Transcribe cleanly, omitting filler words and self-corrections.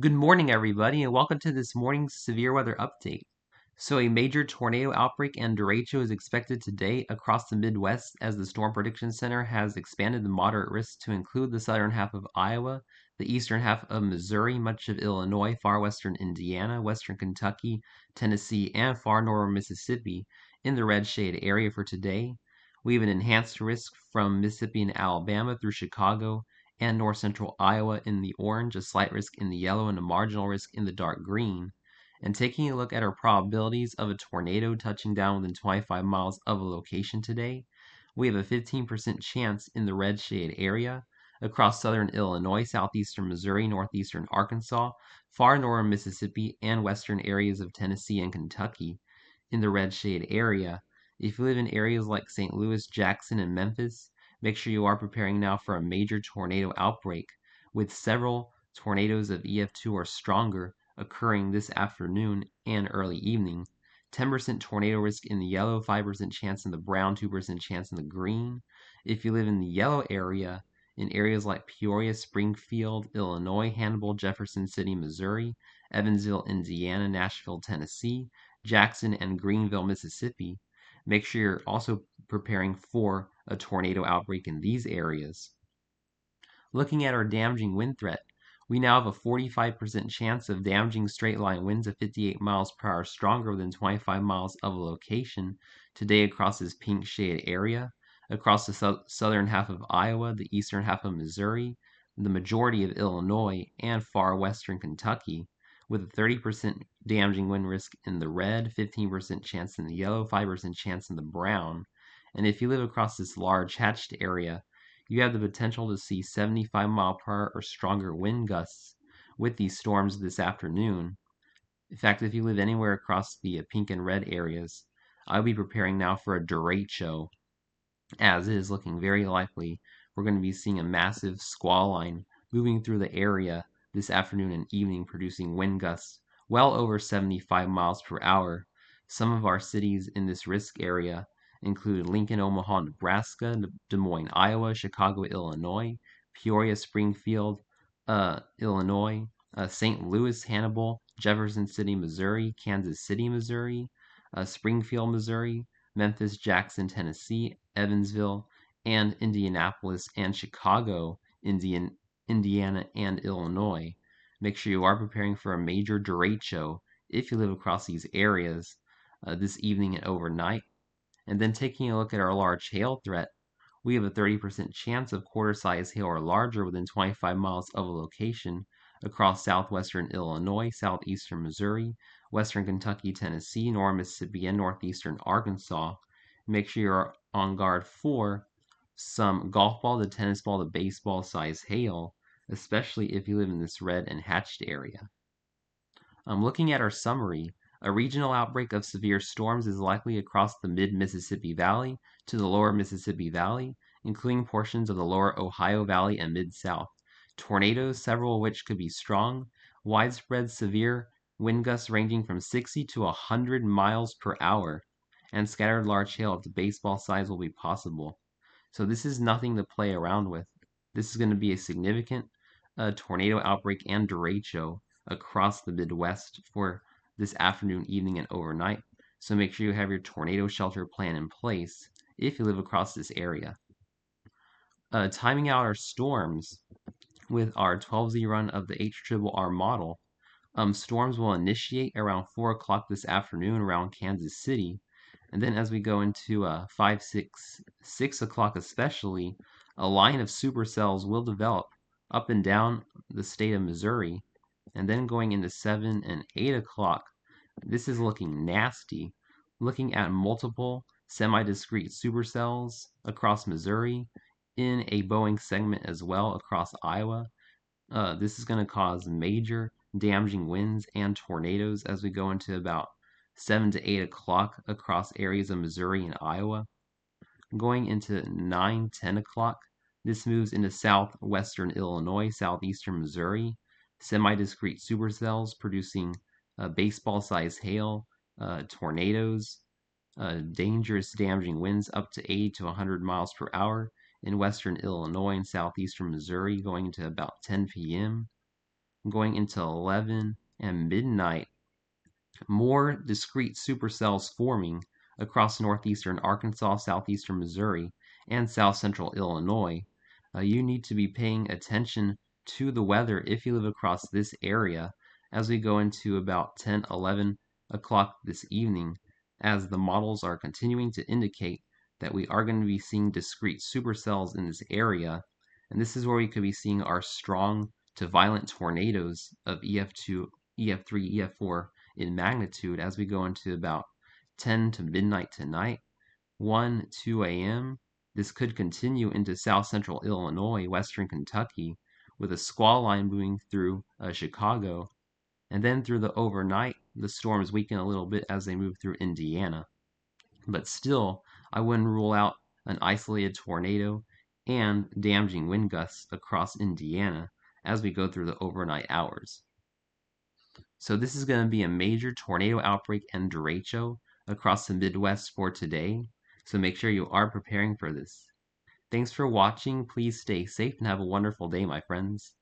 Good morning, everybody, and welcome to this morning's severe weather update. So, a major tornado outbreak and derecho is expected today across the Midwest as the Storm Prediction Center has expanded the moderate risk to include the southern half of Iowa, the eastern half of Missouri, much of Illinois, far western Indiana, western Kentucky, Tennessee, and far northern Mississippi in the red shade area for today. We have an enhanced risk from Mississippi and Alabama through Chicago and north central Iowa in the orange, a slight risk in the yellow, and a marginal risk in the dark green. And taking a look at our probabilities of a tornado touching down within 25 miles of a location today, we have a 15% chance in the red shade area across southern Illinois, southeastern Missouri, northeastern Arkansas, far northern Mississippi, and western areas of Tennessee and Kentucky in the red shade area. If you live in areas like St. Louis, Jackson, and Memphis, make sure you are preparing now for a major tornado outbreak, with several tornadoes of EF2 or stronger occurring this afternoon and early evening. 10% tornado risk in the yellow, 5% chance in the brown, 2% chance in the green. If you live in the yellow area, in areas like Peoria, Springfield, Illinois, Hannibal, Jefferson City, Missouri, Evansville, Indiana, Nashville, Tennessee, Jackson, and Greenville, Mississippi, make sure you're also preparing for a tornado outbreak in these areas. Looking at our damaging wind threat, we now have a 45% chance of damaging straight line winds of 58 miles per hour stronger within 25 miles of a location today across this pink shaded area, across the southern half of Iowa, the eastern half of Missouri, the majority of Illinois, and far western Kentucky, with a 30% damaging wind risk in the red, 15% chance in the yellow, 5% chance in the brown. And if you live across this large hatched area, you have the potential to see 75 mile per hour or stronger wind gusts with these storms this afternoon. In fact, if you live anywhere across the pink and red areas, I'll be preparing now for a derecho, as it is looking very likely we're going to be seeing a massive squall line moving through the area this afternoon and evening, producing wind gusts well over 75 miles per hour. Some of our cities in this risk area include Lincoln, Omaha, Nebraska, Des Moines, Iowa, Chicago, Illinois, Peoria, Springfield, Illinois, St. Louis, Hannibal, Jefferson City, Missouri, Kansas City, Missouri, Springfield, Missouri, Memphis, Jackson, Tennessee, Evansville, and Indianapolis and Chicago, Indiana, and Illinois. Make sure you are preparing for a major derecho if you live across these areas this evening and overnight. And then taking a look at our large hail threat, we have a 30% chance of quarter-size hail or larger within 25 miles of a location across southwestern Illinois, southeastern Missouri, western Kentucky, Tennessee, northern Mississippi, and northeastern Arkansas. Make sure you're on guard for some golf ball to tennis ball to baseball size hail, especially if you live in this red and hatched area. Looking at our summary, a regional outbreak of severe storms is likely across the mid-Mississippi Valley to the lower Mississippi Valley, including portions of the lower Ohio Valley and Mid-South. Tornadoes, several of which could be strong, widespread severe wind gusts ranging from 60 to 100 miles per hour, and scattered large hail up to baseball size will be possible. So this is nothing to play around with. This is going to be a significant tornado outbreak and derecho across the Midwest for this afternoon, evening, and overnight. So make sure you have your tornado shelter plan in place if you live across this area. Timing out our storms with our 12Z run of the HRRR model. Storms will initiate around 4 o'clock this afternoon around Kansas City. And then as we go into 5, 6 o'clock especially, a line of supercells will develop up and down the state of Missouri. And then going into 7 and 8 o'clock, this is looking nasty. Looking at multiple semi-discrete supercells across Missouri, in a Boeing segment as well across Iowa. This is going to cause major damaging winds and tornadoes as we go into about 7 to 8 o'clock across areas of Missouri and Iowa. Going into 9, 10 o'clock, this moves into southwestern Illinois, southeastern Missouri, semi-discrete supercells producing baseball-sized hail, tornadoes, dangerous damaging winds up to 80 to 100 miles per hour in western Illinois and southeastern Missouri going into about 10 p.m. going into 11 and midnight, more discrete supercells forming across northeastern Arkansas, southeastern Missouri, and south central Illinois. You need to be paying attention to the weather if you live across this area as we go into about 10, 11 o'clock this evening, as the models are continuing to indicate that we are going to be seeing discrete supercells in this area. And this is where we could be seeing our strong to violent tornadoes of EF2, EF3, EF4 in magnitude as we go into about 10 to midnight tonight, 1, 2 a.m. This could continue into south central Illinois, western Kentucky, with a squall line moving through Chicago. And then through the overnight, the storms weaken a little bit as they move through Indiana. But still, I wouldn't rule out an isolated tornado and damaging wind gusts across Indiana as we go through the overnight hours. So this is going to be a major tornado outbreak and derecho across the Midwest for today. So make sure you are preparing for this. Thanks for watching. Please stay safe and have a wonderful day, my friends.